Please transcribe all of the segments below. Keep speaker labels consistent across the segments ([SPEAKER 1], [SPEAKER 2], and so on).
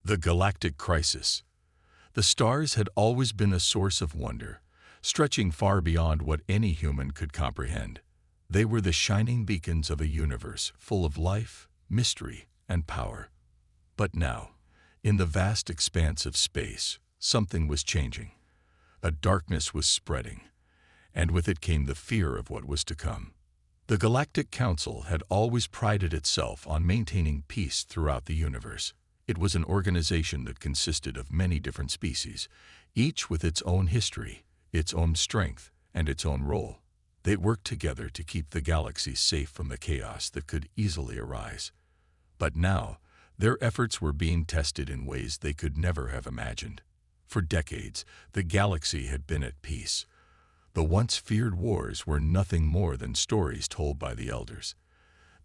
[SPEAKER 1] The Galactic Crisis. The stars had always been a source of wonder, stretching far beyond what any human could comprehend. They were the shining beacons of a universe full of life, mystery, and power. But now, in the vast expanse of space, something was changing. A darkness was spreading, and with it came the fear of what was to come. The Galactic Council had always prided itself on maintaining peace throughout the universe. It was an organization that consisted of many different species, each with its own history, its own strength, and its own role. They worked together to keep the galaxy safe from the chaos that could easily arise. But now, their efforts were being tested in ways they could never have imagined. For decades, the galaxy had been at peace. The once feared wars were nothing more than stories told by the elders.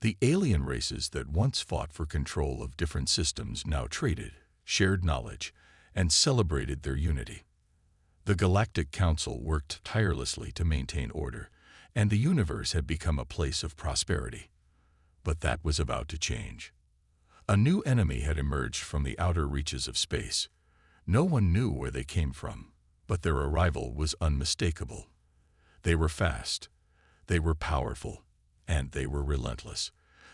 [SPEAKER 1] The alien races that once fought for control of different systems now traded, shared knowledge, and celebrated their unity. The Galactic Council worked tirelessly to maintain order, and the universe had become a place of prosperity. But that was about to change. A new enemy had emerged from the outer reaches of space. No one knew where they came from, but their arrival was unmistakable. They were fast, they were powerful, and they were relentless.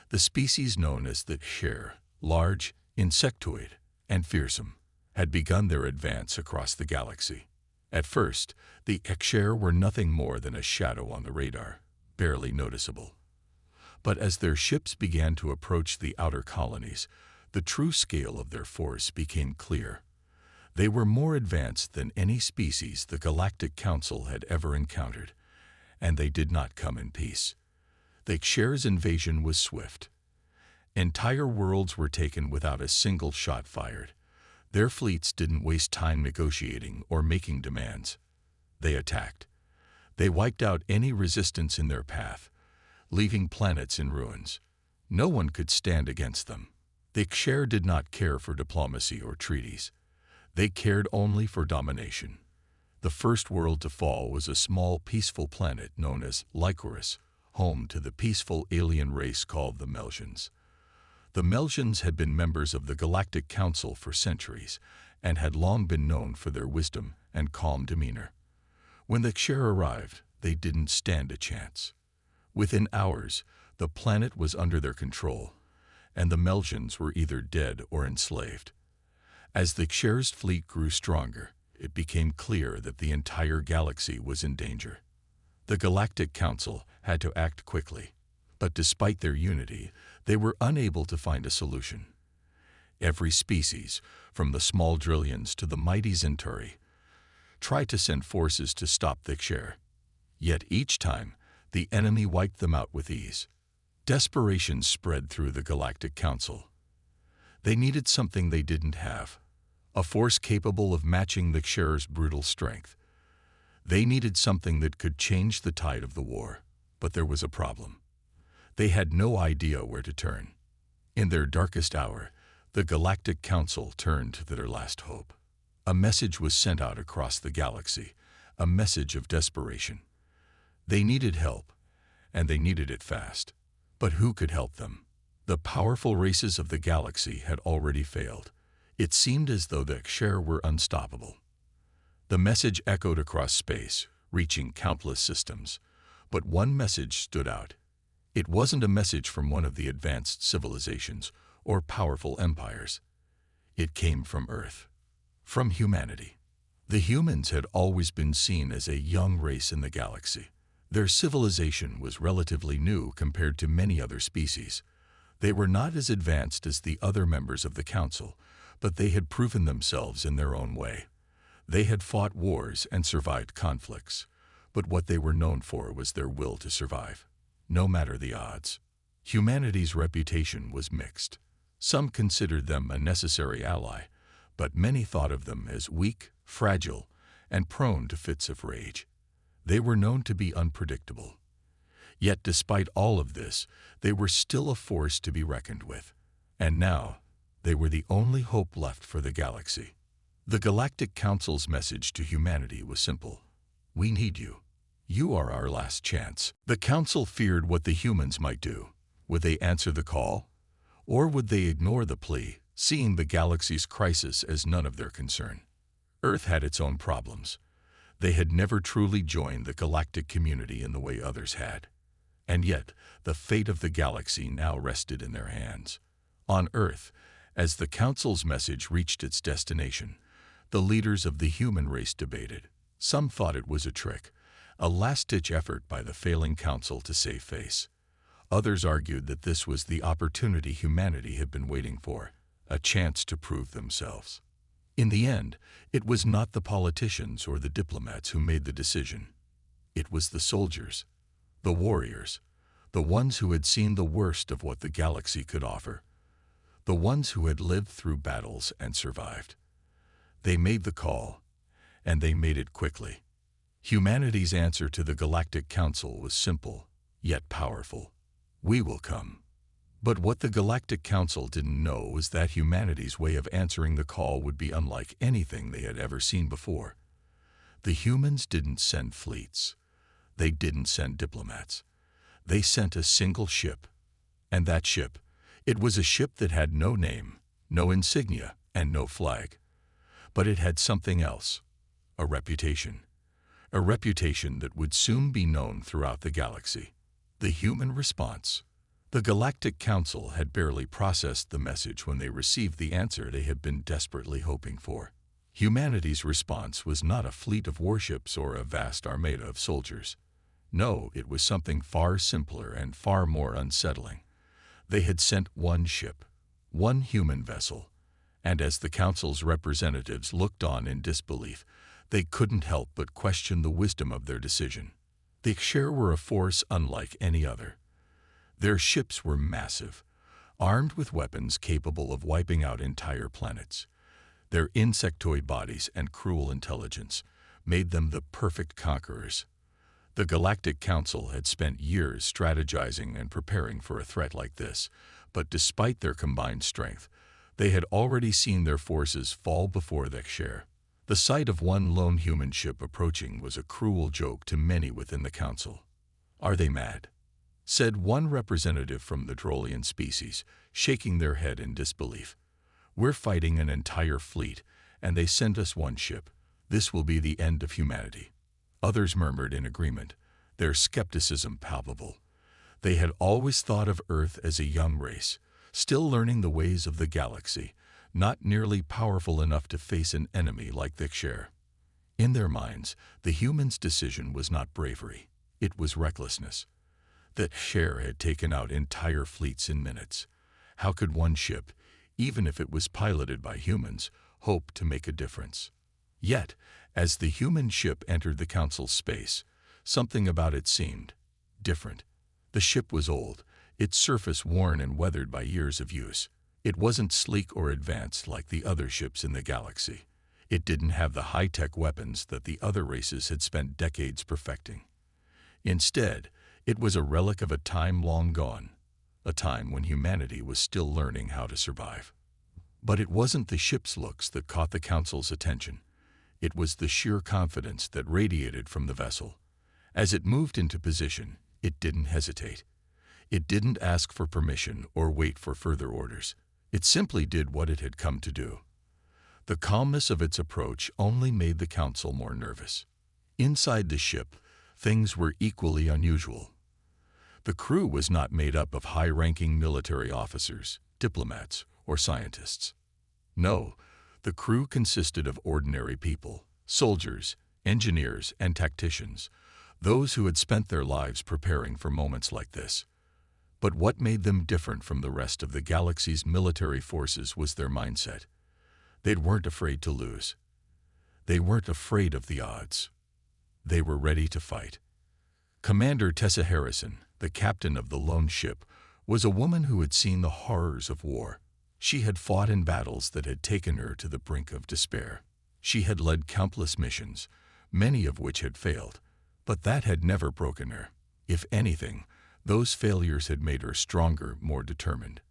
[SPEAKER 1] The species known as the HFY, large, insectoid, and fearsome, had begun their advance across the galaxy. At first, the HFY were nothing more than a shadow on the radar, barely noticeable. But as their ships began to approach the outer colonies, the true scale of their force became clear. They were more advanced than any species the Galactic Council had ever encountered, and they did not come in peace. The HFY's invasion was swift. Entire worlds were taken without a single shot fired. Their fleets didn't waste time negotiating or making demands. They attacked. They wiped out any resistance in their path, leaving planets in ruins. No one could stand against them. The HFY did not care for diplomacy or treaties. They cared only for domination. The first world to fall was a small, peaceful planet known as Lycoris, home to the peaceful alien race called the Melsians. The Melsians had been members of the Galactic Council for centuries and had long been known for their wisdom and calm demeanor. When the HFY arrived, they didn't stand a chance. Within hours, the planet was under their control, and the Melsians were either dead or enslaved. As the HFY's fleet grew stronger, it became clear that the entire galaxy was in danger. The Galactic Council had to act quickly, but despite their unity, they were unable to find a solution. Every species, from the small Drillians to the mighty Centauri, tried to send forces to stop the HFY. Yet each time, the enemy wiped them out with ease. Desperation spread through the Galactic Council. They needed something they didn't have, a force capable of matching the HFY's brutal strength. They needed something that could change the tide of the war, but there was a problem. They had no idea where to turn. In their darkest hour, the Galactic Council turned to their last hope. A message was sent out across the galaxy, a message of desperation. They needed help, and they needed it fast. But who could help them? The powerful races of the galaxy had already failed. It seemed as though the HFY were unstoppable. The message echoed across space, reaching countless systems. But one message stood out. It wasn't a message from one of the advanced civilizations or powerful empires. It came from Earth, from humanity. The humans had always been seen as a young race in the galaxy. Their civilization was relatively new compared to many other species. They were not as advanced as the other members of the Council, but they had proven themselves in their own way. They had fought wars and survived conflicts, but what they were known for was their will to survive, no matter the odds. Humanity's reputation was mixed. Some considered them a necessary ally, but many thought of them as weak, fragile, and prone to fits of rage. They were known to be unpredictable. Yet despite all of this, they were still a force to be reckoned with. And now, they were the only hope left for the galaxy. The Galactic Council's message to humanity was simple. We need you. You are our last chance. The Council feared what the humans might do. Would they answer the call? Or would they ignore the plea, seeing the galaxy's crisis as none of their concern. Earth had its own problems. They had never truly joined the galactic community in the way others had. And yet, the fate of the galaxy now rested in their hands. On Earth, as the Council's message reached its destination, the leaders of the human race debated. Some thought it was a trick, a last-ditch effort by the failing Council to save face. Others argued that this was the opportunity humanity had been waiting for, a chance to prove themselves. In the end, it was not the politicians or the diplomats who made the decision. It was the soldiers, the warriors, the ones who had seen the worst of what the galaxy could offer, the ones who had lived through battles and survived. They made the call, and they made it quickly. Humanity's answer to the Galactic Council was simple, yet powerful. We will come. But what the Galactic Council didn't know was that humanity's way of answering the call would be unlike anything they had ever seen before. The humans didn't send fleets. They didn't send diplomats. They sent a single ship. And that ship, it was a ship that had no name, no insignia, and no flag. But it had something else, a reputation. A reputation that would soon be known throughout the galaxy. The human response. The Galactic Council had barely processed the message when they received the answer they had been desperately hoping for. Humanity's response was not a fleet of warships or a vast armada of soldiers. No, it was something far simpler and far more unsettling. They had sent one ship, one human vessel, and as the Council's representatives looked on in disbelief, they couldn't help but question the wisdom of their decision. The HFY were a force unlike any other. Their ships were massive, armed with weapons capable of wiping out entire planets. Their insectoid bodies and cruel intelligence made them the perfect conquerors. The Galactic Council had spent years strategizing and preparing for a threat like this, but despite their combined strength, they had already seen their forces fall before the HFY. The sight of one lone human ship approaching was a cruel joke to many within the Council. "Are they mad?" said one representative from the Drolian species, shaking their head in disbelief. "We're fighting an entire fleet, and they send us one ship. This will be the end of humanity." Others murmured in agreement, their skepticism palpable. They had always thought of Earth as a young race, still learning the ways of the galaxy, not nearly powerful enough to face an enemy like the HFY. In their minds, the humans' decision was not bravery, it was recklessness. The HFY had taken out entire fleets in minutes. How could one ship, even if it was piloted by humans, hope to make a difference? Yet, as the human ship entered the Council's space, something about it seemed different. The ship was old, its surface worn and weathered by years of use. It wasn't sleek or advanced like the other ships in the galaxy. It didn't have the high-tech weapons that the other races had spent decades perfecting. Instead, it was a relic of a time long gone, a time when humanity was still learning how to survive. But it wasn't the ship's looks that caught the Council's attention. It was the sheer confidence that radiated from the vessel. As it moved into position, it didn't hesitate. It didn't ask for permission or wait for further orders. It simply did what it had come to do. The calmness of its approach only made the Council more nervous. Inside the ship, things were equally unusual. The crew was not made up of high-ranking military officers, diplomats, or scientists. No, the crew consisted of ordinary people, soldiers, engineers, and tacticians, those who had spent their lives preparing for moments like this. But what made them different from the rest of the galaxy's military forces was their mindset. They weren't afraid to lose. They weren't afraid of the odds. They were ready to fight. Commander Tessa Harrison, the captain of the lone ship, was a woman who had seen the horrors of war. She had fought in battles that had taken her to the brink of despair. She had led countless missions, many of which had failed, but that had never broken her. If anything, those failures had made her stronger, more determined.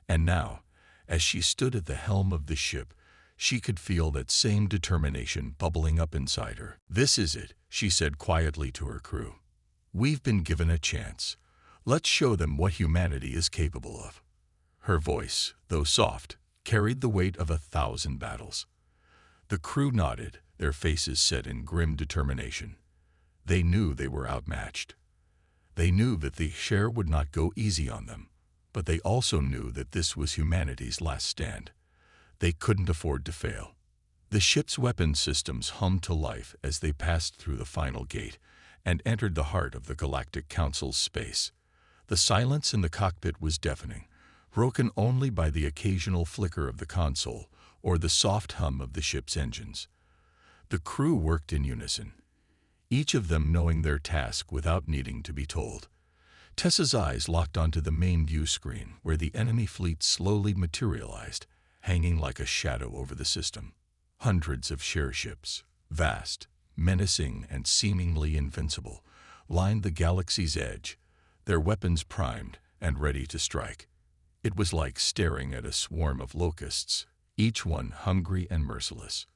[SPEAKER 1] And now, as she stood at the helm of the ship, she could feel that same determination bubbling up inside her. "This is it," she said quietly to her crew. "We've been given a chance. Let's show them what humanity is capable of." Her voice, though soft, carried the weight of 1,000 battles. The crew nodded, their faces set in grim determination. They knew they were outmatched. They knew that the Share would not go easy on them, but they also knew that this was humanity's last stand. They couldn't afford to fail. The ship's weapon systems hummed to life as they passed through the final gate and entered the heart of the Galactic Council's space. The silence in the cockpit was deafening, broken only by the occasional flicker of the console or the soft hum of the ship's engines. The crew worked in unison, each of them knowing their task without needing to be told. Tessa's eyes locked onto the main view screen where the enemy fleet slowly materialized, hanging like a shadow over the system. Hundreds of Share ships, vast, menacing, and seemingly invincible, lined the galaxy's edge, their weapons primed and ready to strike. It was like staring at a swarm of locusts, each one hungry and merciless.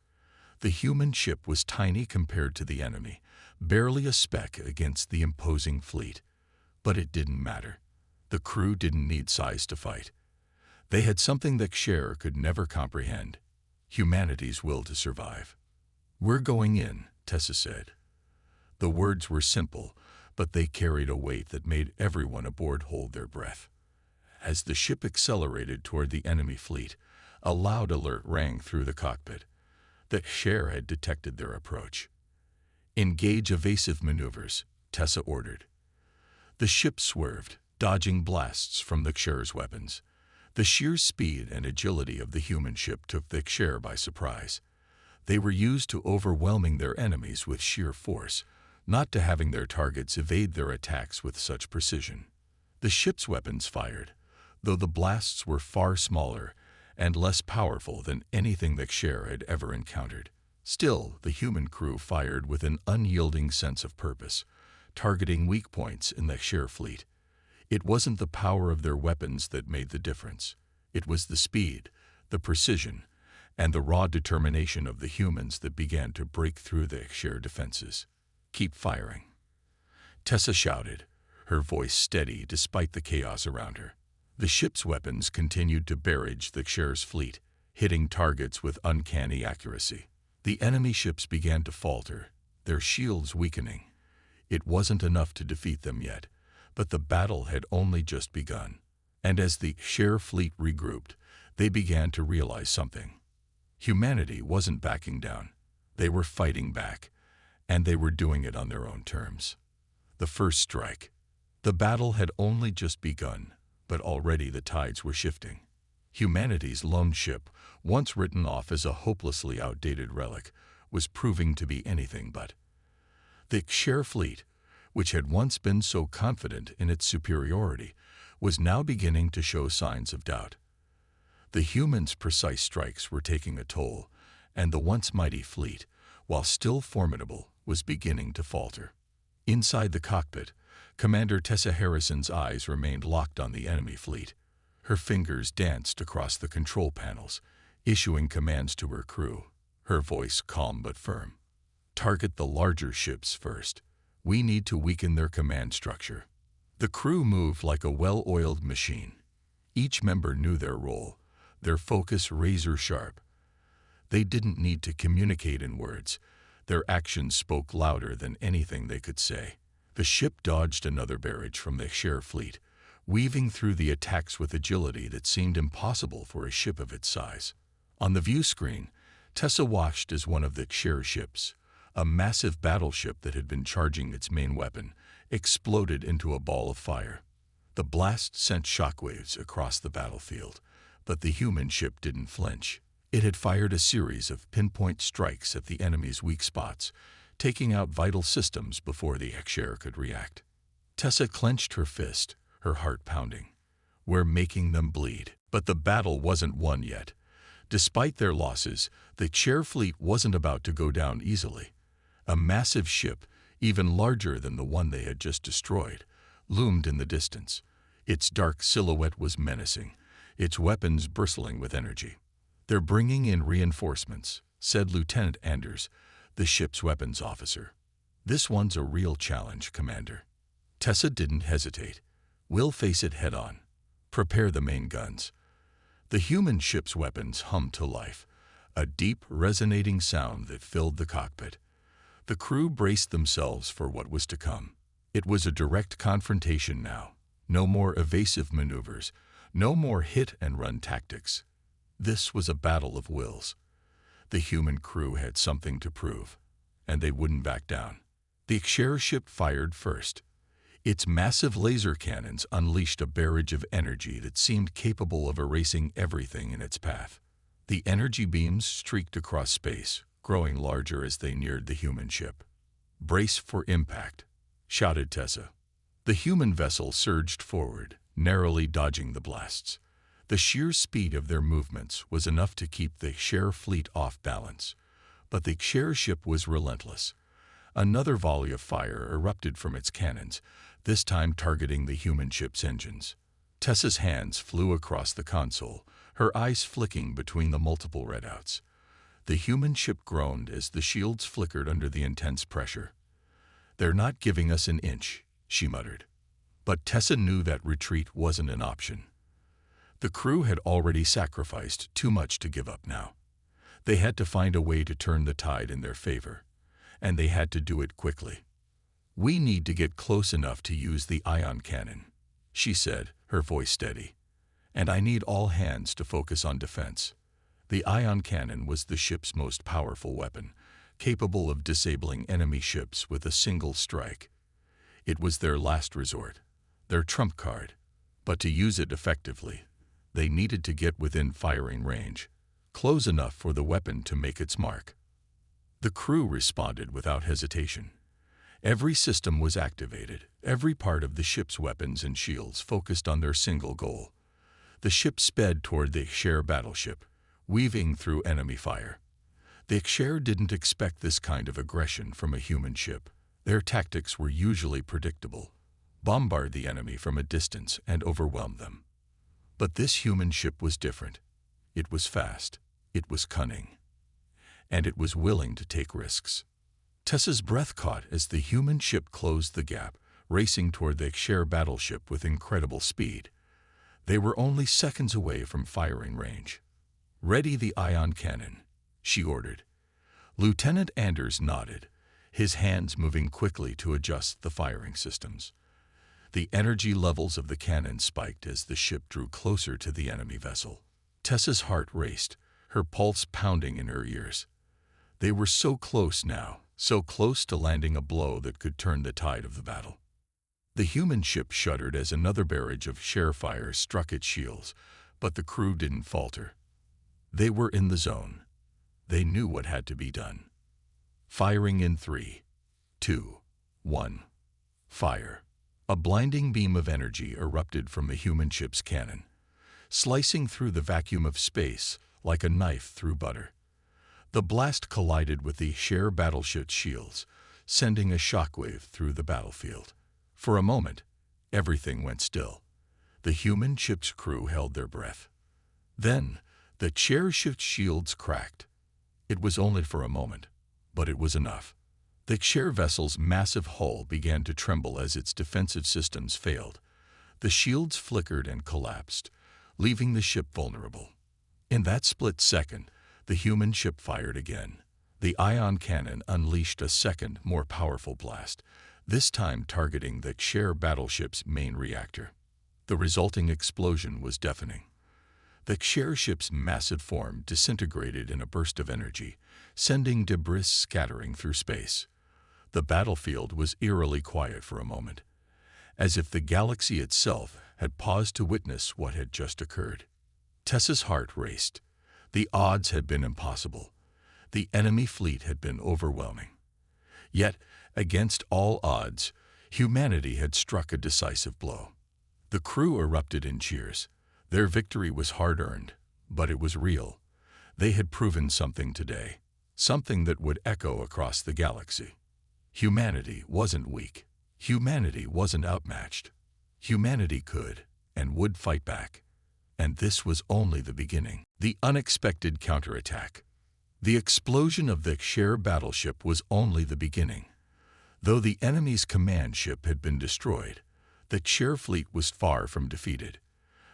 [SPEAKER 1] The human ship was tiny compared to the enemy, barely a speck against the imposing fleet. But it didn't matter. The crew didn't need size to fight. They had something that Share could never comprehend: humanity's will to survive. "We're going in," Tessa said. The words were simple, but they carried a weight that made everyone aboard hold their breath. As the ship accelerated toward the enemy fleet, a loud alert rang through the cockpit. The Share had detected their approach. "Engage evasive maneuvers," Tessa ordered. The ship swerved, dodging blasts from the Share's weapons. The sheer speed and agility of the human ship took the Share by surprise. They were used to overwhelming their enemies with sheer force, not to having their targets evade their attacks with such precision. The ship's weapons fired, though the blasts were far smaller and less powerful than anything the Share had ever encountered. Still, the human crew fired with an unyielding sense of purpose, targeting weak points in the Share fleet. It wasn't the power of their weapons that made the difference. It was the speed, the precision, and the raw determination of the humans that began to break through the Share defenses. "Keep firing," Tessa shouted, her voice steady despite the chaos around her. The ship's weapons continued to barrage the Share's fleet, hitting targets with uncanny accuracy. The enemy ships began to falter, their shields weakening. It wasn't enough to defeat them yet, but the battle had only just begun. And as the Share fleet regrouped, they began to realize something. Humanity wasn't backing down. They were fighting back, and they were doing it on their own terms. The first strike. The battle had only just begun, but already the tides were shifting. Humanity's lone ship, once written off as a hopelessly outdated relic, was proving to be anything but. The Share fleet, which had once been so confident in its superiority, was now beginning to show signs of doubt. The humans' precise strikes were taking a toll, and the once mighty fleet, while still formidable, was beginning to falter. Inside the cockpit, Commander Tessa Harrison's eyes remained locked on the enemy fleet. Her fingers danced across the control panels, issuing commands to her crew, her voice calm but firm. "Target the larger ships first. We need to weaken their command structure." The crew moved like a well-oiled machine. Each member knew their role, their focus razor-sharp. They didn't need to communicate in words. Their actions spoke louder than anything they could say. The ship dodged another barrage from the Share fleet, weaving through the attacks with agility that seemed impossible for a ship of its size. On the view screen, Tessa watched as one of the Share ships, a massive battleship that had been charging its main weapon, exploded into a ball of fire. The blast sent shockwaves across the battlefield, but the human ship didn't flinch. It had fired a series of pinpoint strikes at the enemy's weak spots, taking out vital systems before the Share could react. Tessa clenched her fist, her heart pounding. "We're making them bleed." But the battle wasn't won yet. Despite their losses, the Share fleet wasn't about to go down easily. A massive ship, even larger than the one they had just destroyed, loomed in the distance. Its dark silhouette was menacing, its weapons bristling with energy. "They're bringing in reinforcements," said Lieutenant Anders, the ship's weapons officer. "This one's a real challenge, Commander." Tessa didn't hesitate. "We'll face it head-on. Prepare the main guns." The human ship's weapons hummed to life, a deep, resonating sound that filled the cockpit. The crew braced themselves for what was to come. It was a direct confrontation now. No more evasive maneuvers, no more hit-and-run tactics. This was a battle of wills. The human crew had something to prove, and they wouldn't back down. The HFY ship fired first. Its massive laser cannons unleashed a barrage of energy that seemed capable of erasing everything in its path. The energy beams streaked across space, growing larger as they neared the human ship. "Brace for impact," shouted Tessa. The human vessel surged forward, narrowly dodging the blasts. The sheer speed of their movements was enough to keep the HFY fleet off balance. But the HFY ship was relentless. Another volley of fire erupted from its cannons, this time targeting the human ship's engines. Tessa's hands flew across the console, her eyes flicking between the multiple readouts. The human ship groaned as the shields flickered under the intense pressure. "They're not giving us an inch," she muttered. But Tessa knew that retreat wasn't an option. The crew had already sacrificed too much to give up now. They had to find a way to turn the tide in their favor, and they had to do it quickly. "We need to get close enough to use the ion cannon," she said, her voice steady. "And I need all hands to focus on defense." The ion cannon was the ship's most powerful weapon, capable of disabling enemy ships with a single strike. It was their last resort, their trump card. But to use it effectively, they needed to get within firing range, close enough for the weapon to make its mark. The crew responded without hesitation. Every system was activated, every part of the ship's weapons and shields focused on their single goal. The ship sped toward the HFY battleship, weaving through enemy fire. The HFY didn't expect this kind of aggression from a human ship. Their tactics were usually predictable: bombard the enemy from a distance and overwhelm them. But this human ship was different. It was fast, it was cunning, and it was willing to take risks. Tessa's breath caught as the human ship closed the gap, racing toward the HFY battleship with incredible speed. They were only seconds away from firing range. "Ready the ion cannon," she ordered. Lieutenant Anders nodded, his hands moving quickly to adjust the firing systems. The energy levels of the cannon spiked as the ship drew closer to the enemy vessel. Tessa's heart raced, her pulse pounding in her ears. They were so close now, so close to landing a blow that could turn the tide of the battle. The human ship shuddered as another barrage of HFY fire struck its shields, but the crew didn't falter. They were in the zone. They knew what had to be done. Firing in 3, 2, 1. Fire. A blinding beam of energy erupted from the human ship's cannon, slicing through the vacuum of space like a knife through butter. The blast collided with the HFY battleship's shields, sending a shockwave through the battlefield. For a moment, everything went still. The human ship's crew held their breath. Then, the HFY ship's shields cracked. It was only for a moment, but it was enough. The HFY vessel's massive hull began to tremble as its defensive systems failed. The shields flickered and collapsed, leaving the ship vulnerable. In that split second, the human ship fired again. The ion cannon unleashed a second, more powerful blast, this time targeting the HFY battleship's main reactor. The resulting explosion was deafening. The HFY ship's massive form disintegrated in a burst of energy, sending debris scattering through space. The battlefield was eerily quiet for a moment, as if the galaxy itself had paused to witness what had just occurred. Tessa's heart raced. The odds had been impossible. The enemy fleet had been overwhelming. Yet, against all odds, humanity had struck a decisive blow. The crew erupted in cheers. Their victory was hard-earned, but it was real. They had proven something today, something that would echo across the galaxy. Humanity wasn't weak. Humanity wasn't outmatched. Humanity could and would fight back. And this was only the beginning. The unexpected counterattack. The explosion of the HFY battleship was only the beginning. Though the enemy's command ship had been destroyed, the HFY fleet was far from defeated.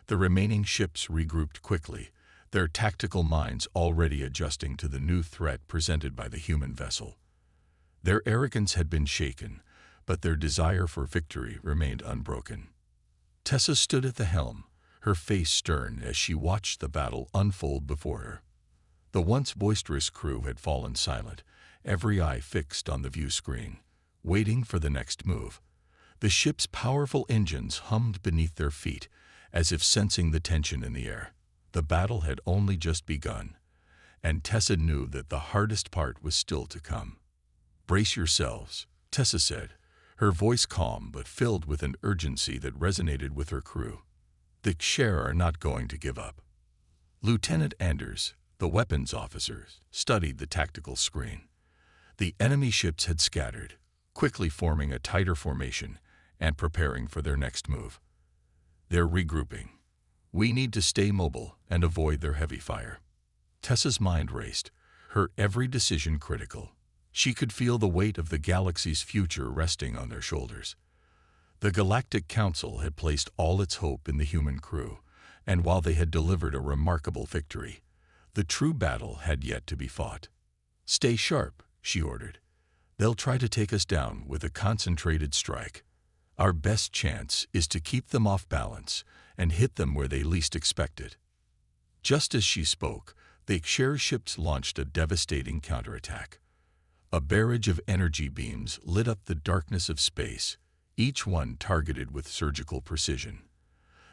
[SPEAKER 1] The remaining ships regrouped quickly, their tactical minds already adjusting to the new threat presented by the human vessel. Their arrogance had been shaken, but their desire for victory remained unbroken. Tessa stood at the helm, her face stern as she watched the battle unfold before her. The once boisterous crew had fallen silent, every eye fixed on the view screen, waiting for the next move. The ship's powerful engines hummed beneath their feet, as if sensing the tension in the air. The battle had only just begun, and Tessa knew that the hardest part was still to come. "Brace yourselves," Tessa said, her voice calm but filled with an urgency that resonated with her crew. "The Xer are not going to give up." Lieutenant Anders, the weapons officer, studied the tactical screen. The enemy ships had scattered, quickly forming a tighter formation and preparing for their next move. "They're regrouping. We need to stay mobile and avoid their heavy fire." Tessa's mind raced, her every decision critical. She could feel the weight of the galaxy's future resting on their shoulders. The Galactic Council had placed all its hope in the human crew, and while they had delivered a remarkable victory, the true battle had yet to be fought. "Stay sharp," she ordered. "They'll try to take us down with a concentrated strike. Our best chance is to keep them off balance and hit them where they least expect it." Just as she spoke, the Xer ships launched a devastating counterattack. A barrage of energy beams lit up the darkness of space, each one targeted with surgical precision.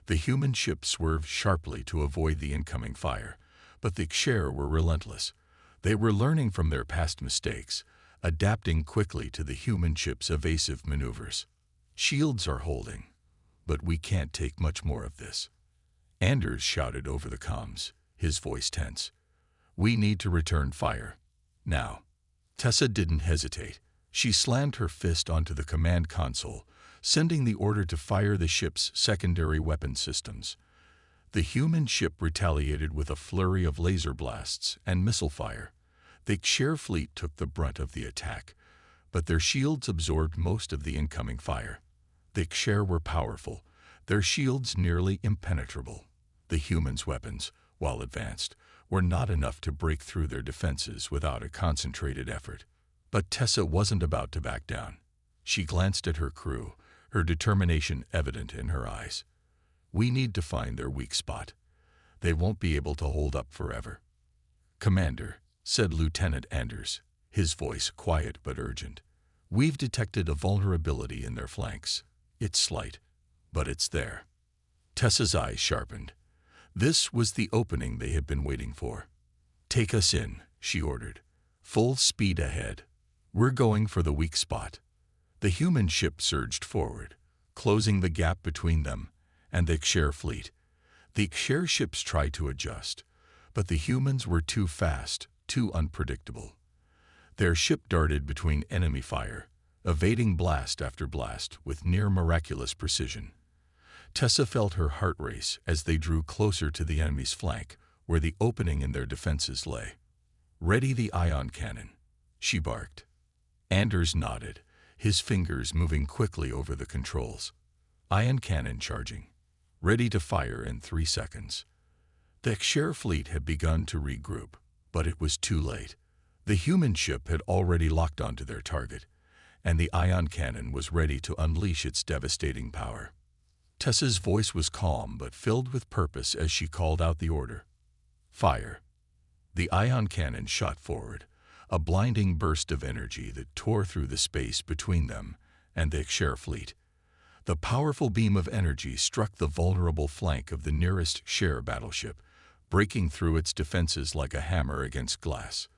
[SPEAKER 1] The human ships swerved sharply to avoid the incoming fire, but the Xer were relentless. They were learning from their past mistakes, adapting quickly to the human ships' evasive maneuvers. "Shields are holding, but we can't take much more of this." Anders shouted over the comms, his voice tense. "We need to return fire. Now." Tessa didn't hesitate. She slammed her fist onto the command console, sending the order to fire the ship's secondary weapon systems. The human ship retaliated with a flurry of laser blasts and missile fire. The Xer fleet took the brunt of the attack, but their shields absorbed most of the incoming fire. The Xer were powerful, their shields nearly impenetrable. The humans' weapons, while advanced, were not enough to break through their defenses without a concentrated effort. But Tessa wasn't about to back down. She glanced at her crew, her determination evident in her eyes. "We need to find their weak spot. They won't be able to hold up forever." "Commander," said Lieutenant Anders, his voice quiet but urgent, "we've detected a vulnerability in their flanks. It's slight, but it's there." Tessa's eyes sharpened. This was the opening they had been waiting for. "Take us in," she ordered. "Full speed ahead. We're going for the weak spot." The human ship surged forward, closing the gap between them and the Xer fleet. The Xer ships tried to adjust, but the humans were too fast, too unpredictable. Their ship darted between enemy fire, evading blast after blast with near miraculous precision. Tessa felt her heart race as they drew closer to the enemy's flank, where the opening in their defenses lay. "Ready the ion cannon," she barked. Anders nodded, his fingers moving quickly over the controls. Ion cannon charging, ready to fire in 3 seconds. The Xer fleet had begun to regroup, but it was too late. The human ship had already locked onto their target, and the ion cannon was ready to unleash its devastating power. Tessa's voice was calm but filled with purpose as she called out the order. "Fire." The ion cannon shot forward, a blinding burst of energy that tore through the space between them and the Xer fleet. The powerful beam of energy struck the vulnerable flank of the nearest Xer battleship, breaking through its defenses like a hammer against glass.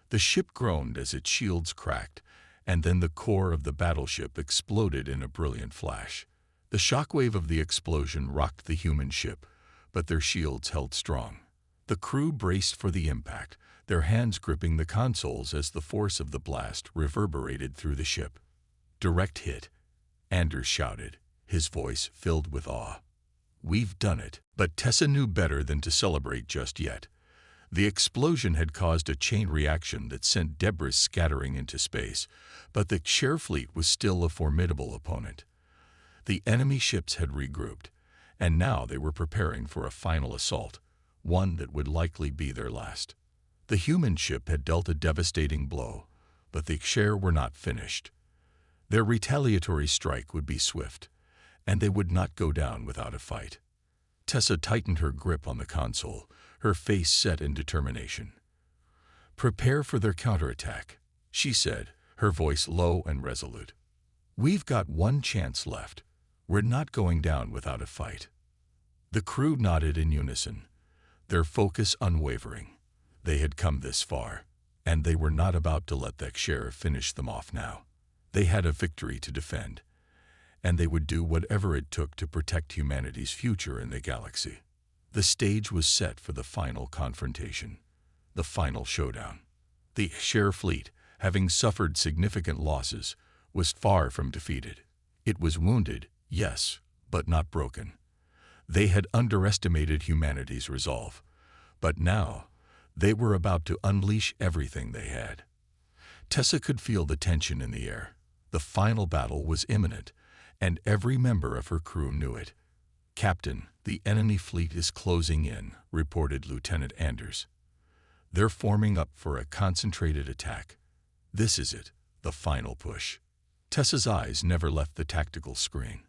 [SPEAKER 1] The ship groaned as its shields cracked, and then the core of the battleship exploded in a brilliant flash. The shockwave of the explosion rocked the human ship, but their shields held strong. The crew braced for the impact, their hands gripping the consoles as the force of the blast reverberated through the ship. "Direct hit," Anders shouted, his voice filled with awe. "We've done it." But Tessa knew better than to celebrate just yet. The explosion had caused a chain reaction that sent debris scattering into space, but the Xer fleet was still a formidable opponent. The enemy ships had regrouped, And now they were preparing for a final assault, one that would likely be their last. The human ship had dealt a devastating blow, but the Xer were not finished. Their retaliatory strike would be swift, and they would not go down without a fight. Tessa tightened her grip on the console, her face set in determination. "Prepare for their counterattack," she said, her voice low and resolute. "We've got one chance left. We're not going down without a fight." The crew nodded in unison, their focus unwavering. They had come this far, and they were not about to let the Xer finish them off now. They had a victory to defend, and they would do whatever it took to protect humanity's future in the galaxy. The stage was set for the final confrontation, the final showdown. The Xer fleet, having suffered significant losses, was far from defeated. It was wounded, yes, but not broken. They had underestimated humanity's resolve, but now they were about to unleash everything they had. Tessa could feel the tension in the air. The final battle was imminent, and every member of her crew knew it. "Captain, the enemy fleet is closing in," reported Lieutenant Anders. "They're forming up for a concentrated attack. This is it, the final push." Tessa's eyes never left the tactical screen.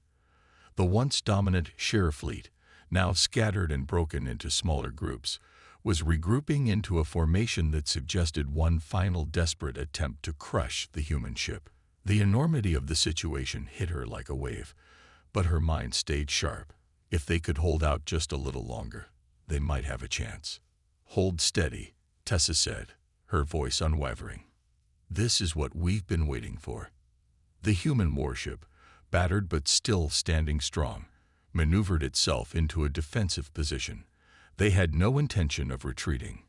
[SPEAKER 1] The once dominant Xer fleet, now scattered and broken into smaller groups, was regrouping into a formation that suggested one final desperate attempt to crush the human ship. The enormity of the situation hit her like a wave, but her mind stayed sharp. If they could hold out just a little longer, they might have a chance. "Hold steady," Tessa said, her voice unwavering. "This is what we've been waiting for." The human warship, battered but still standing strong, maneuvered itself into a defensive position. They had no intention of retreating.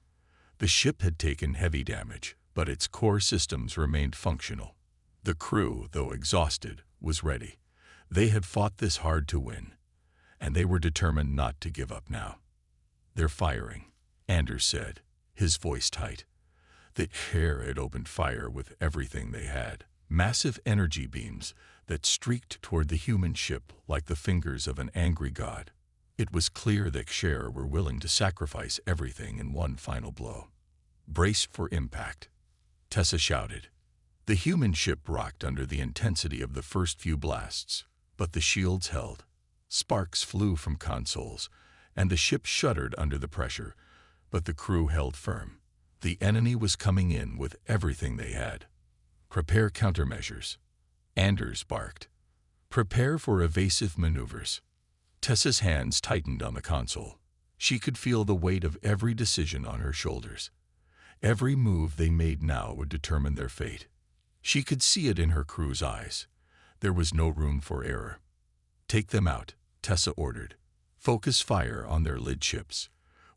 [SPEAKER 1] The ship had taken heavy damage, but its core systems remained functional. The crew, though exhausted, was ready. They had fought this hard to win, and they were determined not to give up now. "They're firing," Anders said, his voice tight. The Xer had opened fire with everything they had, massive energy beams that streaked toward the human ship like the fingers of an angry god. It was clear that Xer were willing to sacrifice everything in one final blow. "Brace for impact," Tessa shouted. The human ship rocked under the intensity of the first few blasts, but the shields held. Sparks flew from consoles, and the ship shuddered under the pressure, but the crew held firm. The enemy was coming in with everything they had. "Prepare countermeasures," Anders barked. "Prepare for evasive maneuvers." Tessa's hands tightened on the console. She could feel the weight of every decision on her shoulders. Every move they made now would determine their fate. She could see it in her crew's eyes. There was no room for error. "Take them out," Tessa ordered. "Focus fire on their lid ships.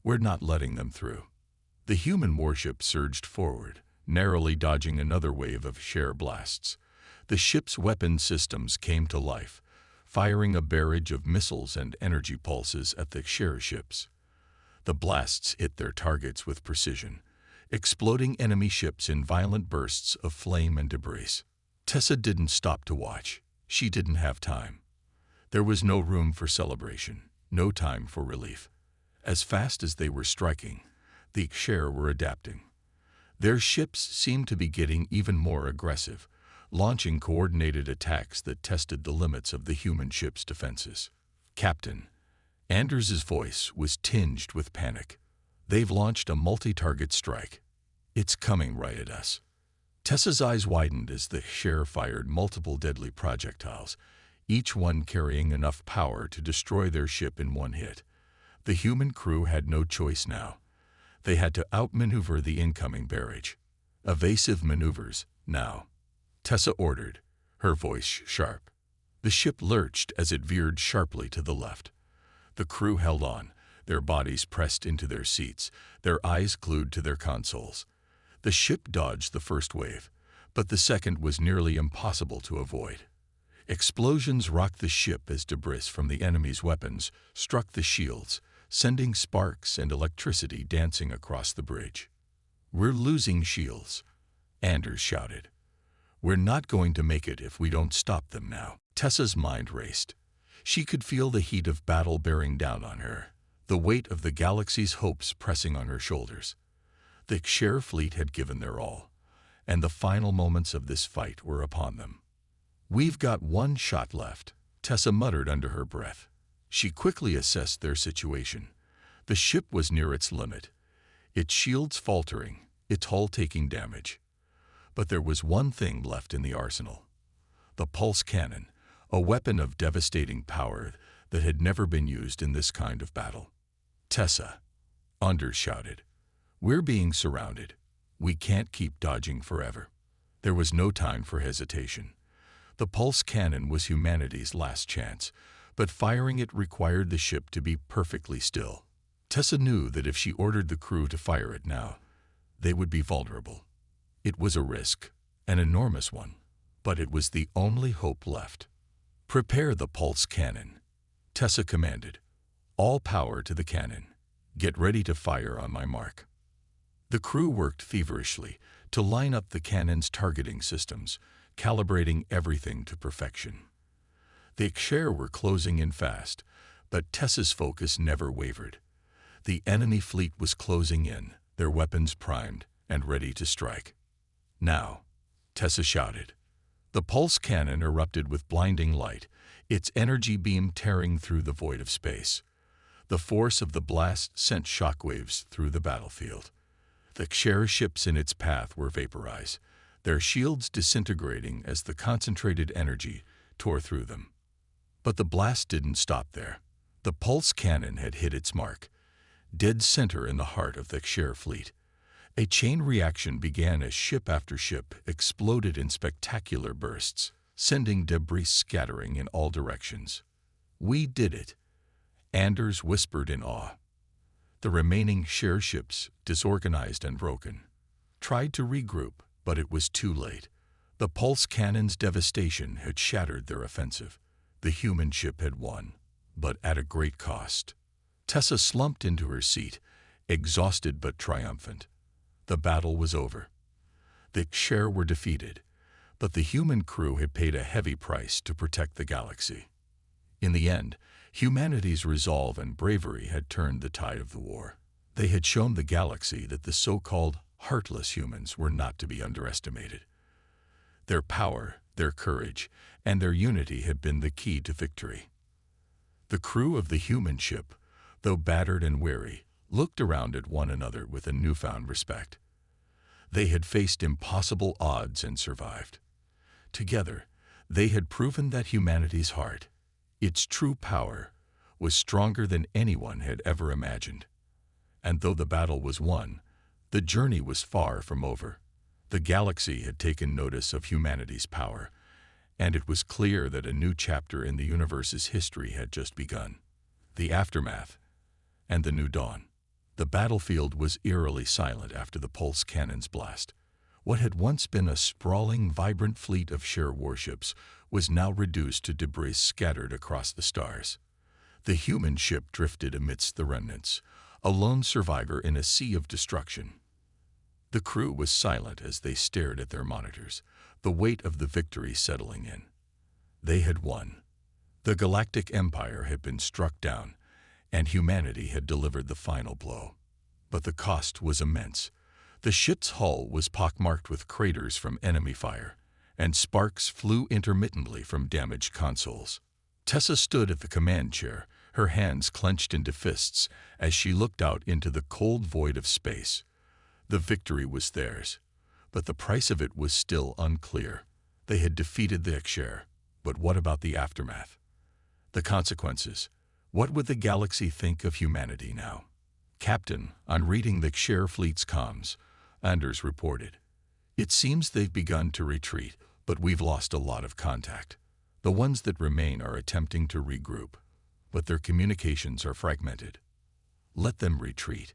[SPEAKER 1] We're not letting them through." The human warship surged forward, narrowly dodging another wave of Xer blasts. The ship's weapon systems came to life, firing a barrage of missiles and energy pulses at the Xer ships. The blasts hit their targets with precision, exploding enemy ships in violent bursts of flame and debris. Tessa didn't stop to watch. She didn't have time. There was no room for celebration, no time for relief. As fast as they were striking, the Xer were adapting. Their ships seemed to be getting even more aggressive, launching coordinated attacks that tested the limits of the human ship's defenses. "Captain," Anders' voice was tinged with panic. "They've launched a multi-target strike. It's coming right at us." Tessa's eyes widened as the Xer fired multiple deadly projectiles, each one carrying enough power to destroy their ship in one hit. The human crew had no choice now. They had to outmaneuver the incoming barrage. "Evasive maneuvers, now," Tessa ordered, her voice sharp. The ship lurched as it veered sharply to the left. The crew held on, their bodies pressed into their seats, their eyes glued to their consoles. The ship dodged the first wave, but the second was nearly impossible to avoid. Explosions rocked the ship as debris from the enemy's weapons struck the shields, sending sparks and electricity dancing across the bridge. "We're losing shields," Anders shouted. "We're not going to make it if we don't stop them now." Tessa's mind raced. She could feel the heat of battle bearing down on her, the weight of the galaxy's hopes pressing on her shoulders. The Xer fleet had given their all, and the final moments of this fight were upon them. "We've got one shot left," Tessa muttered under her breath. She quickly assessed their situation. The ship was near its limit, its shields faltering, its hull taking damage. But there was one thing left in the arsenal: the pulse cannon, a weapon of devastating power that had never been used in this kind of battle. "Tessa," Anders shouted, "we're being surrounded. We can't keep dodging forever." There was no time for hesitation. The pulse cannon was humanity's last chance, but firing it required the ship to be perfectly still. Tessa knew that if she ordered the crew to fire it now, they would be vulnerable. It was a risk, an enormous one, but it was the only hope left. "Prepare the pulse cannon," Tessa commanded. "All power to the cannon. Get ready to fire on my mark." The crew worked feverishly to line up the cannon's targeting systems, calibrating everything to perfection. The Xer were closing in fast, but Tessa's focus never wavered. The enemy fleet was closing in, their weapons primed and ready to strike. "Now," Tessa shouted. The pulse cannon erupted with blinding light, its energy beam tearing through the void of space. The force of the blast sent shockwaves through the battlefield. The Xer ships in its path were vaporized, their shields disintegrating as the concentrated energy tore through them. But the blast didn't stop there. The pulse cannon had hit its mark, dead center in the heart of the Xer fleet. A chain reaction began as ship after ship exploded in spectacular bursts, sending debris scattering in all directions. "We did it," Anders whispered in awe. The remaining Xer ships, disorganized and broken, tried to regroup, but it was too late. The pulse cannon's devastation had shattered their offensive. The human ship had won, but at a great cost. Tessa slumped into her seat, exhausted but triumphant. The battle was over. The Xer were defeated, but the human crew had paid a heavy price to protect the galaxy. In the end, humanity's resolve and bravery had turned the tide of the war. They had shown the galaxy that the so-called heartless humans were not to be underestimated. Their power, their courage, and their unity had been the key to victory. The crew of the human ship, though battered and weary, looked around at one another with a newfound respect. They had faced impossible odds and survived. Together, they had proven that humanity's heart, its true power, was stronger than anyone had ever imagined. And though the battle was won, the journey was far from over. The galaxy had taken notice of humanity's power, and it was clear that a new chapter in the universe's history had just begun. The aftermath and the new dawn. The battlefield was eerily silent after the pulse cannon's blast. What had once been a sprawling, vibrant fleet of Xer warships was now reduced to debris scattered across the stars. The human ship drifted amidst the remnants, a lone survivor in a sea of destruction. The crew was silent as they stared at their monitors, the weight of the victory settling in. They had won. The Galactic Empire had been struck down, and humanity had delivered the final blow. But the cost was immense. The ship's hull was pockmarked with craters from enemy fire, and sparks flew intermittently from damaged consoles. Tessa stood at the command chair, her hands clenched into fists as she looked out into the cold void of space. The victory was theirs, but the price of it was still unclear. They had defeated the Xer, but what about the aftermath? The consequences? What would the galaxy think of humanity now? "Captain, on reading the Xer fleet's comms," Anders reported. "It seems they've begun to retreat, but we've lost a lot of contact. The ones that remain are attempting to regroup, but their communications are fragmented." "Let them retreat,"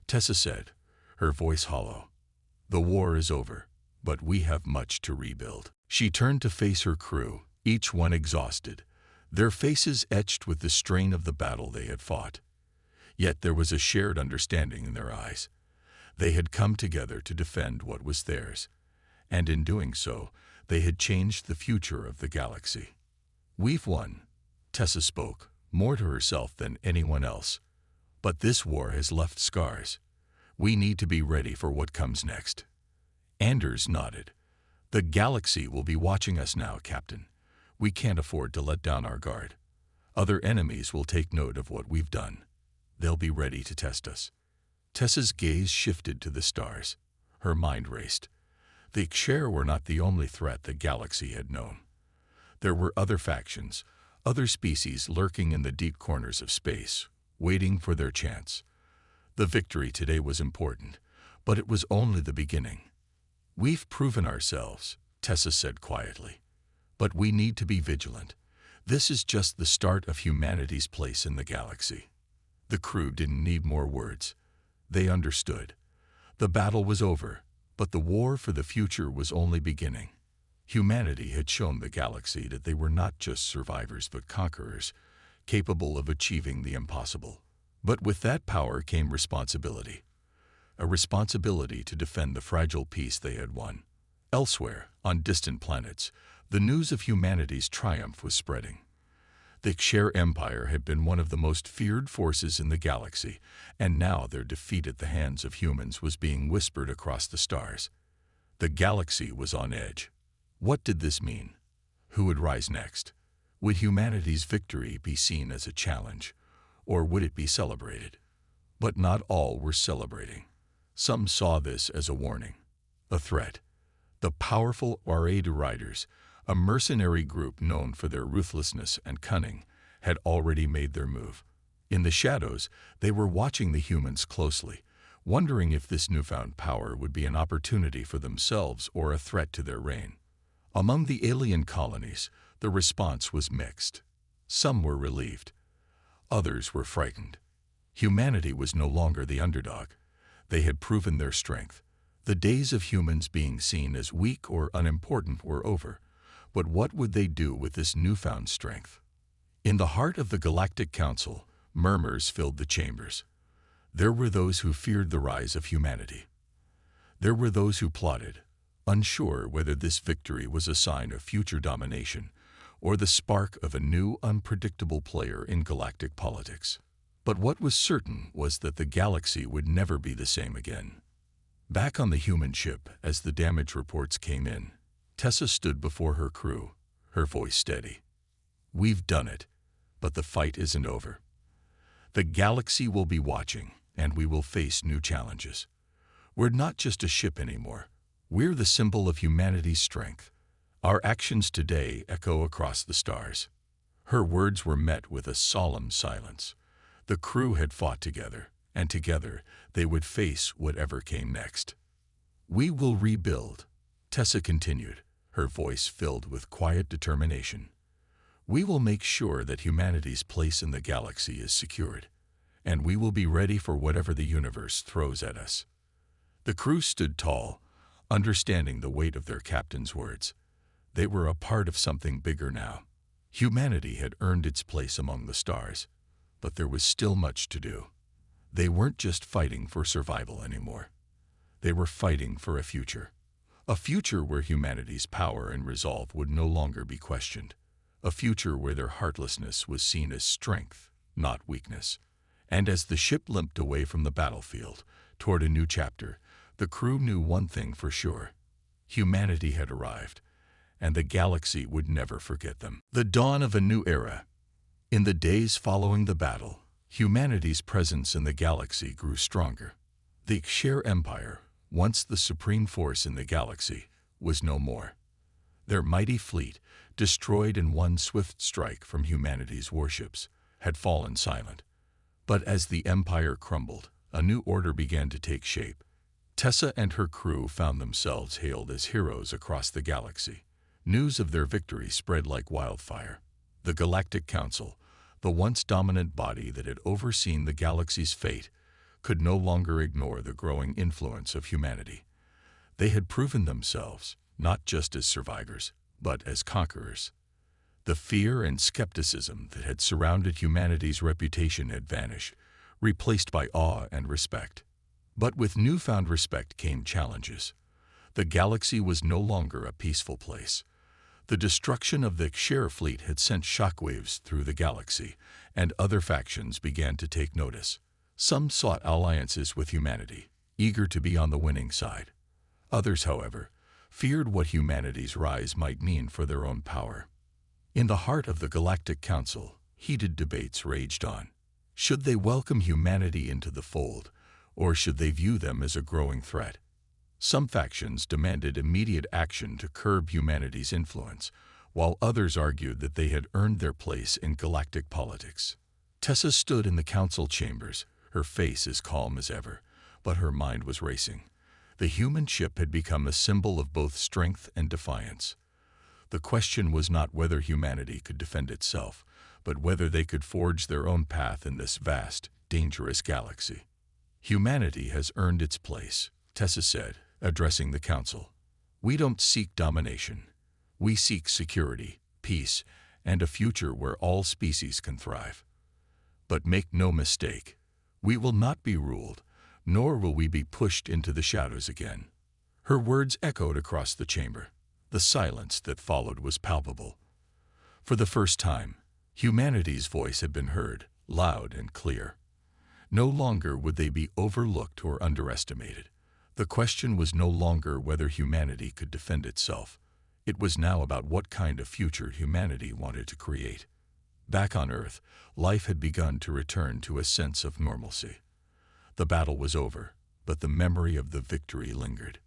[SPEAKER 1] Tessa said, her voice hollow. "The war is over, but we have much to rebuild." She turned to face her crew, each one exhausted, their faces etched with the strain of the battle they had fought. Yet there was a shared understanding in their eyes. They had come together to defend what was theirs, and in doing so, they had changed the future of the galaxy. "We've won," Tessa spoke, more to herself than anyone else. But this war has left scars. We need to be ready for what comes next. Anders nodded. The galaxy will be watching us now, Captain. We can't afford to let down our guard. Other enemies will take note of what we've done. They'll be ready to test us. Tessa's gaze shifted to the stars. Her mind raced. The Xer were not the only threat the galaxy had known. There were other factions, other species lurking in the deep corners of space, waiting for their chance. The victory today was important, but it was only the beginning. We've proven ourselves, Tessa said quietly. But we need to be vigilant. This is just the start of humanity's place in the galaxy. The crew didn't need more words. They understood. The battle was over, but the war for the future was only beginning. Humanity had shown the galaxy that they were not just survivors but conquerors, capable of achieving the impossible. But with that power came responsibility. A responsibility to defend the fragile peace they had won. Elsewhere, on distant planets, the news of humanity's triumph was spreading. The Xer Empire had been one of the most feared forces in the galaxy, and now their defeat at the hands of humans was being whispered across the stars. The galaxy was on edge. What did this mean? Who would rise next? Would humanity's victory be seen as a challenge, or would it be celebrated? But not all were celebrating. Some saw this as a warning, a threat. The powerful Raid Riders, a mercenary group known for their ruthlessness and cunning, had already made their move. In the shadows, they were watching the humans closely, wondering if this newfound power would be an opportunity for themselves or a threat to their reign. Among the alien colonies, the response was mixed. Some were relieved. Others were frightened. Humanity was no longer the underdog. They had proven their strength. The days of humans being seen as weak or unimportant were over. But what would they do with this newfound strength? In the heart of the Galactic Council, murmurs filled the chambers. There were those who feared the rise of humanity. There were those who plotted, unsure whether this victory was a sign of future domination or the spark of a new, unpredictable player in galactic politics. But what was certain was that the galaxy would never be the same again. Back on the human ship, as the damage reports came in, Tessa stood before her crew, her voice steady. We've done it, but the fight isn't over. The galaxy will be watching, and we will face new challenges. We're not just a ship anymore. We're the symbol of humanity's strength. Our actions today echo across the stars. Her words were met with a solemn silence. The crew had fought together, and together they would face whatever came next. We will rebuild, Tessa continued, her voice filled with quiet determination. We will make sure that humanity's place in the galaxy is secured, and we will be ready for whatever the universe throws at us. The crew stood tall, understanding the weight of their captain's words. They were a part of something bigger now. Humanity had earned its place among the stars, but there was still much to do. They weren't just fighting for survival anymore. They were fighting for a future where humanity's power and resolve would no longer be questioned, a future where their heartlessness was seen as strength, not weakness. And as the ship limped away from the battlefield toward a new chapter, the crew knew one thing for sure. Humanity had arrived, and the galaxy would never forget them. The dawn of a new era. In the days following the battle, humanity's presence in the galaxy grew stronger. The Xer Empire, once the supreme force in the galaxy, was no more. Their mighty fleet, destroyed in one swift strike from humanity's warships, had fallen silent. But as the empire crumbled, a new order began to take shape. Tessa and her crew found themselves hailed as heroes across the galaxy. News of their victory spread like wildfire. The Galactic Council, the once dominant body that had overseen the galaxy's fate, could no longer ignore the growing influence of humanity. They had proven themselves, not just as survivors, but as conquerors. The fear and skepticism that had surrounded humanity's reputation had vanished, replaced by awe and respect. But with newfound respect came challenges. The galaxy was no longer a peaceful place. The destruction of the HFY fleet had sent shockwaves through the galaxy, and other factions began to take notice. Some sought alliances with humanity, eager to be on the winning side. Others, however, feared what humanity's rise might mean for their own power. In the heart of the Galactic Council, heated debates raged on. Should they welcome humanity into the fold, or should they view them as a growing threat? Some factions demanded immediate action to curb humanity's influence, while others argued that they had earned their place in galactic politics. Tessa stood in the council chambers, her face as calm as ever, but her mind was racing. The human ship had become a symbol of both strength and defiance. The question was not whether humanity could defend itself, but whether they could forge their own path in this vast, dangerous galaxy. Humanity has earned its place, Tessa said, addressing the council. We don't seek domination. We seek security, peace, and a future where all species can thrive. But make no mistake, we will not be ruled, nor will we be pushed into the shadows again. Her words echoed across the chamber. The silence that followed was palpable. For the first time, humanity's voice had been heard, loud and clear. No longer would they be overlooked or underestimated. The question was no longer whether humanity could defend itself. It was now about what kind of future humanity wanted to create. Back on Earth, life had begun to return to a sense of normalcy. The battle was over, but the memory of the victory lingered.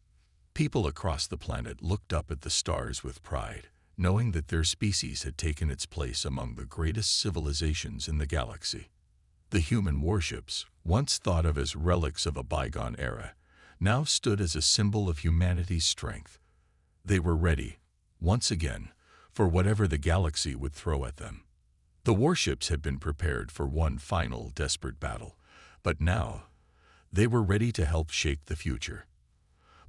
[SPEAKER 1] People across the planet looked up at the stars with pride, knowing that their species had taken its place among the greatest civilizations in the galaxy. The human warships, once thought of as relics of a bygone era, now stood as a symbol of humanity's strength. They were ready, once again, for whatever the galaxy would throw at them. The warships had been prepared for one final desperate battle, but now they were ready to help shape the future.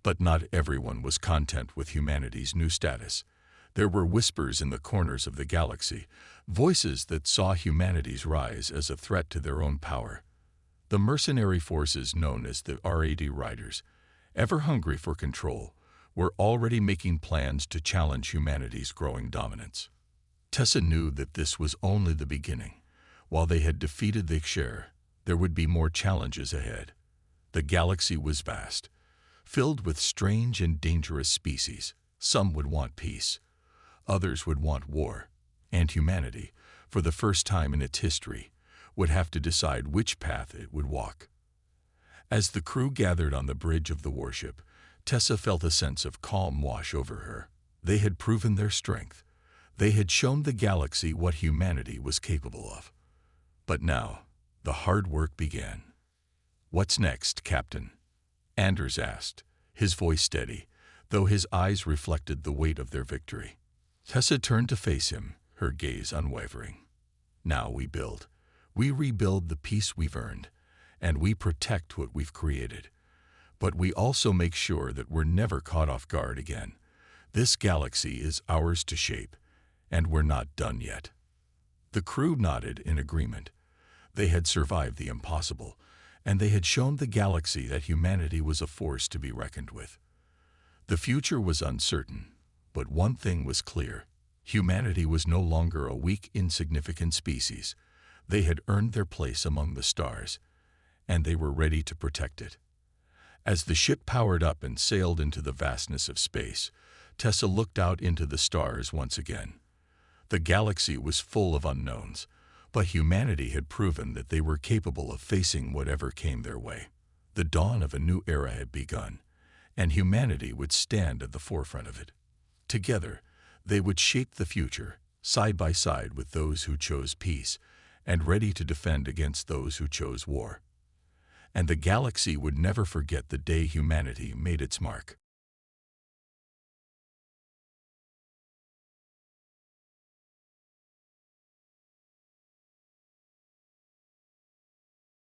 [SPEAKER 1] But not everyone was content with humanity's new status. There were whispers in the corners of the galaxy, voices that saw humanity's rise as a threat to their own power. The mercenary forces known as the RAD Riders, ever hungry for control, were already making plans to challenge humanity's growing dominance. Tessa knew that this was only the beginning. While they had defeated the HFY, there would be more challenges ahead. The galaxy was vast, filled with strange and dangerous species. Some would want peace, others would want war, and humanity, for the first time in its history, would have to decide which path it would walk. As the crew gathered on the bridge of the warship, Tessa felt a sense of calm wash over her. They had proven their strength. They had shown the galaxy what humanity was capable of. But now, the hard work began. "What's next, Captain?" Anders asked, his voice steady, though his eyes reflected the weight of their victory. Tessa turned to face him, her gaze unwavering. "Now we build. We rebuild the peace we've earned, and we protect what we've created. But we also make sure that we're never caught off guard again. This galaxy is ours to shape, and we're not done yet." The crew nodded in agreement. They had survived the impossible, and they had shown the galaxy that humanity was a force to be reckoned with. The future was uncertain, but one thing was clear. Humanity was no longer a weak, insignificant species. They had earned their place among the stars, and they were ready to protect it. As the ship powered up and sailed into the vastness of space, Tessa looked out into the stars once again. The galaxy was full of unknowns, but humanity had proven that they were capable of facing whatever came their way. The dawn of a new era had begun, and humanity would stand at the forefront of it. Together, they would shape the future, side by side with those who chose peace, and ready to defend against those who chose war. And the galaxy would never forget the day humanity made its mark.